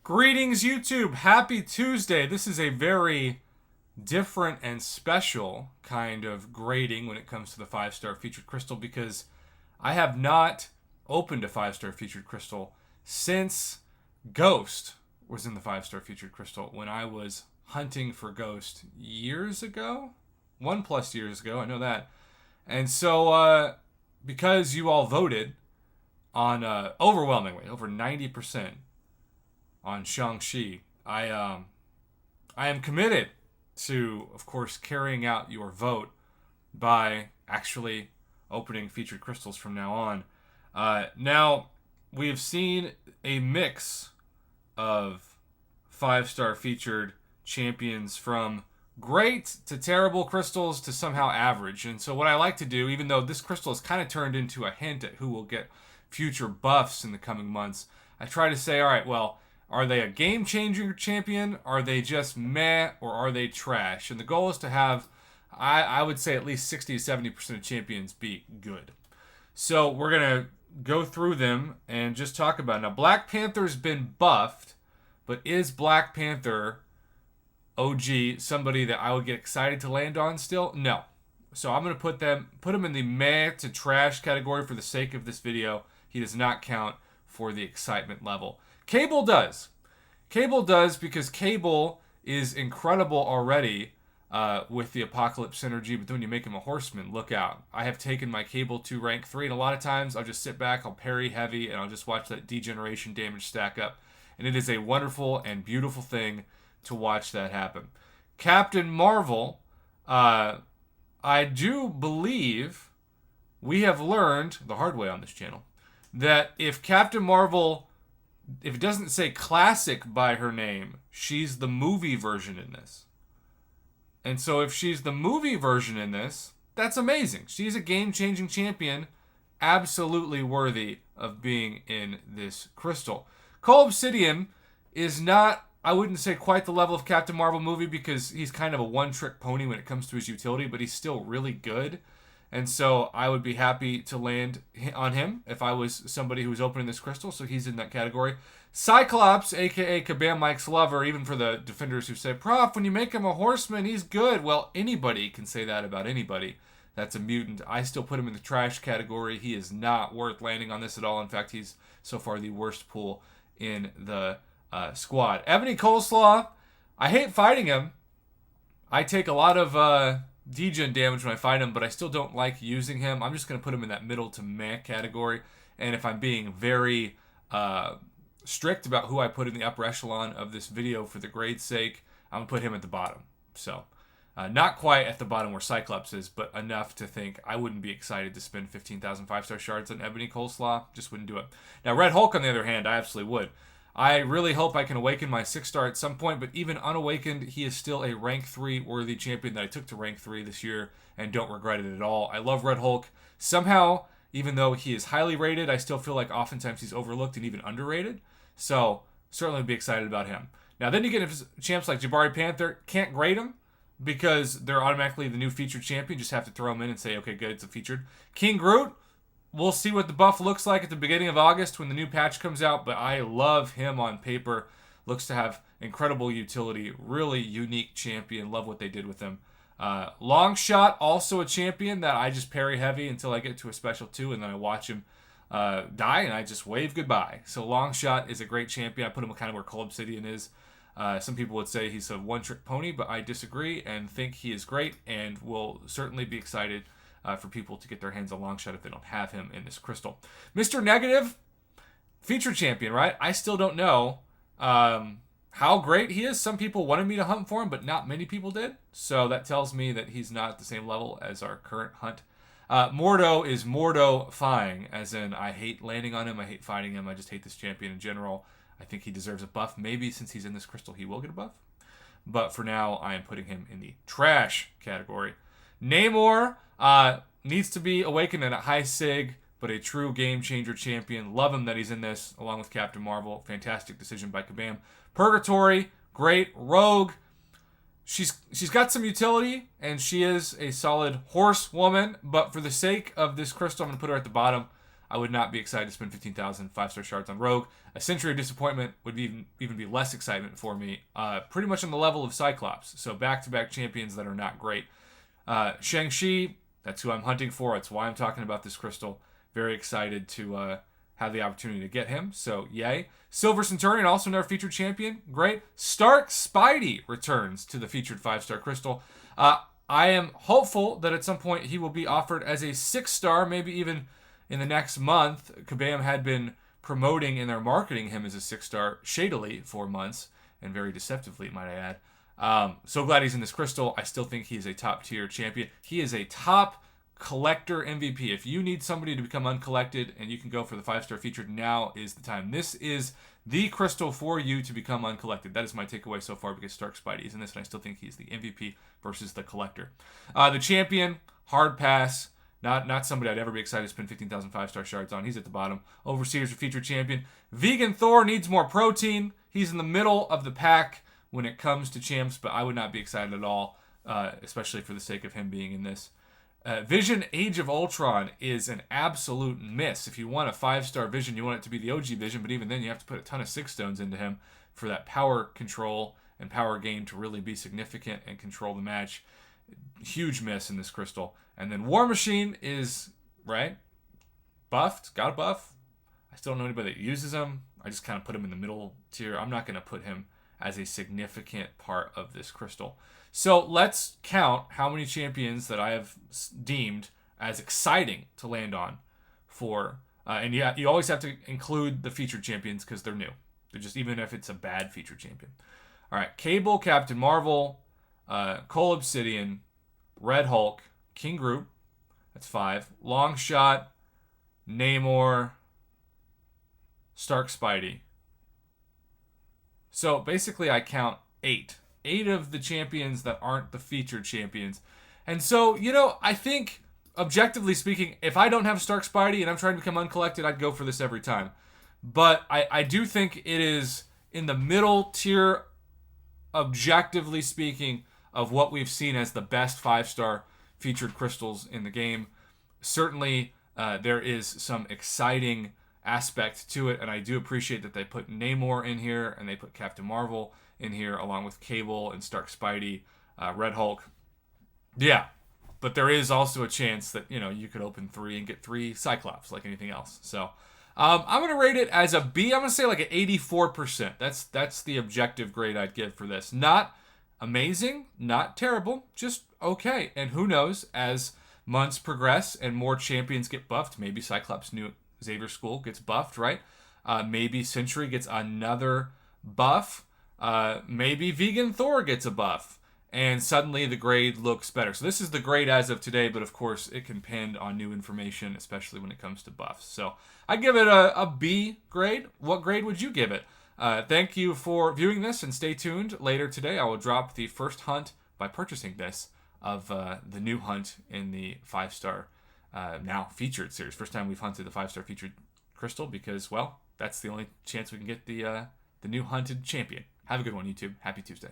Greetings, YouTube. Happy Tuesday. This is a very different and special kind of grading when it comes to the 5-star featured crystal because I have not opened a 5-star featured crystal since Ghost was in the 5-star featured crystal when I was hunting for Ghost years ago. 1+ years ago, I know that. And so, because you all voted on overwhelmingly, over 90%, on Shang-Chi, I am committed to, of course, carrying out your vote by actually opening featured crystals from now on. Now, we have seen a mix of 5-star featured champions from great to terrible crystals to somehow average. And so what I like to do, even though this crystal has kind of turned into a hint at who will get future buffs in the coming months, I try to say, all right, well, are they a game-changer champion? Are they just meh? Or are they trash? And the goal is to have, I would say, at least 60 to 70% of champions be good. So we're going to go through them and just talk about it. Now, Black Panther's been buffed, but is Black Panther OG somebody that I would get excited to land on still? No. So I'm going to put him in the meh to trash category for the sake of this video. He does not count for the excitement level. Cable does. Cable does because Cable is incredible already with the Apocalypse synergy, but then when you make him a horseman, look out. I have taken my Cable to rank 3, and a lot of times I'll just sit back, I'll parry heavy, and I'll just watch that degeneration damage stack up. And it is a wonderful and beautiful thing to watch that happen. Captain Marvel, I do believe we have learned, the hard way on this channel, that if Captain Marvel, if it doesn't say classic by her name, she's the movie version in this. And so if she's the movie version in this, that's amazing. She's a game-changing champion, absolutely worthy of being in this crystal. Obsidian is not, I wouldn't say quite the level of Captain Marvel movie because he's kind of a one-trick pony when it comes to his utility, but he's still really good. And so I would be happy to land on him if I was somebody who was opening this crystal, so he's in that category. Cyclops, a.k.a. Kabam Mike's lover, even for the defenders who say, Prof, when you make him a horseman, he's good. Well, anybody can say that about anybody. That's a mutant. I still put him in the trash category. He is not worth landing on this at all. In fact, he's so far the worst pool in the squad. Ebony Coleslaw, I hate fighting him. I take a lot of degen damage when I fight him, but I still don't like using him. I'm just going to put him in that middle to meh category. And if I'm being very strict about who I put in the upper echelon of this video for the grade's sake, I'm going to put him at the bottom. So, not quite at the bottom where Cyclops is, but enough to think I wouldn't be excited to spend 15,000 5-star shards on Ebony Coleslaw. Just wouldn't do it. Now, Red Hulk, on the other hand, I absolutely would. I really hope I can awaken my 6-star at some point, but even unawakened, he is still a rank 3 worthy champion that I took to rank 3 this year and don't regret it at all. I love Red Hulk. Somehow, even though he is highly rated, I still feel like oftentimes he's overlooked and even underrated. So, certainly would be excited about him. Now, then you get champs like Jabari Panther. Can't grade him because they're automatically the new featured champion. Just have to throw him in and say, okay, good, it's a featured. King Groot. We'll see what the buff looks like at the beginning of August when the new patch comes out, but I love him on paper. Looks to have incredible utility. Really unique champion. Love what they did with him. Longshot, also a champion that I just parry heavy until I get to a special 2, and then I watch him die, and I just wave goodbye. So Longshot is a great champion. I put him kind of where Obsidian is. Some people would say he's a one-trick pony, but I disagree and think he is great and will certainly be excited for people to get their hands on Longshot if they don't have him in this crystal. Mr. Negative, featured champion, right? I still don't know how great he is. Some people wanted me to hunt for him, but not many people did. So that tells me that he's not at the same level as our current hunt. Mordo is Mordo-fying, as in I hate landing on him, I hate fighting him, I just hate this champion in general. I think he deserves a buff. Maybe since he's in this crystal, he will get a buff. But for now, I am putting him in the trash category. Namor needs to be awakened at a high sig, but a true game-changer champion. Love him that he's in this, along with Captain Marvel. Fantastic decision by Kabam. Purgatory, great. Rogue, she's got some utility, and she is a solid horsewoman, but for the sake of this crystal, I'm going to put her at the bottom. I would not be excited to spend 15,000 5-star shards on Rogue. A Century of Disappointment would even be less excitement for me. Pretty much on the level of Cyclops. So back-to-back champions that are not great. Shang-Chi, that's who I'm hunting for. That's why I'm talking about this crystal. Very excited to have the opportunity to get him. So yay. Silver Centurion, also another featured champion. Great. Stark Spidey returns to the featured 5-star crystal. I am hopeful that at some point he will be offered as a 6-star, maybe even in the next month. Kabam had been promoting and they're marketing him as a 6-star shadily for months, and very deceptively, might I add. So glad he's in this crystal. I still think he's a top-tier champion. He is a top collector MVP. If you need somebody to become uncollected and you can go for the 5-star featured, now is the time. This is the crystal for you to become uncollected. That is my takeaway so far, because Stark Spidey is in this, and I still think he's the MVP versus the collector. The champion, hard pass. Not somebody I'd ever be excited to spend 15,000 5-star shards on. He's at the bottom. Overseer's a featured champion. Vegan Thor needs more protein. He's in the middle of the pack when it comes to champs, but I would not be excited at all, especially for the sake of him being in this. Vision Age of Ultron is an absolute miss. If you want a 5-star Vision, you want it to be the OG Vision, but even then you have to put a ton of 6 stones into him for that power control and power gain to really be significant and control the match. Huge miss in this crystal. And then War Machine is, right, buffed, got a buff. I still don't know anybody that uses him. I just kind of put him in the middle tier. I'm not going to put him as a significant part of this crystal. So let's count how many champions that I have deemed as exciting to land on for, and you always have to include the featured champions because they're new. They're just, even if it's a bad featured champion. All right, Cable, Captain Marvel, Cole Obsidian, Red Hulk, King Groot, that's 5, Longshot, Namor, Stark Spidey. So basically I count 8. 8 of the champions that aren't the featured champions. And so, I think, objectively speaking, if I don't have Stark Spidey and I'm trying to become uncollected, I'd go for this every time. But I do think it is in the middle tier, objectively speaking, of what we've seen as the best 5-star featured crystals in the game. Certainly, there is some exciting aspect to it, and I do appreciate that they put Namor in here and they put Captain Marvel in here along with Cable and Stark Spidey, Red Hulk. Yeah, but there is also a chance that you could open 3 and get 3 Cyclops like anything else. So I'm gonna rate it as a B. I'm gonna say like an 84%. That's the objective grade I'd give for this. Not amazing, not terrible, just okay. And who knows, as months progress and more champions get buffed, maybe Cyclops' new Xavier School gets buffed, right? Maybe Century gets another buff. Maybe Vegan Thor gets a buff. And suddenly the grade looks better. So this is the grade as of today, but of course it can depend on new information, especially when it comes to buffs. So I give it a B grade. What grade would you give it? Thank you for viewing this, and stay tuned. Later today I will drop the first hunt by purchasing this of the new hunt in the 5-star now featured series. First time we've hunted the 5-star featured crystal because, well, that's the only chance we can get the new hunted champion. Have a good one, YouTube. Happy Tuesday.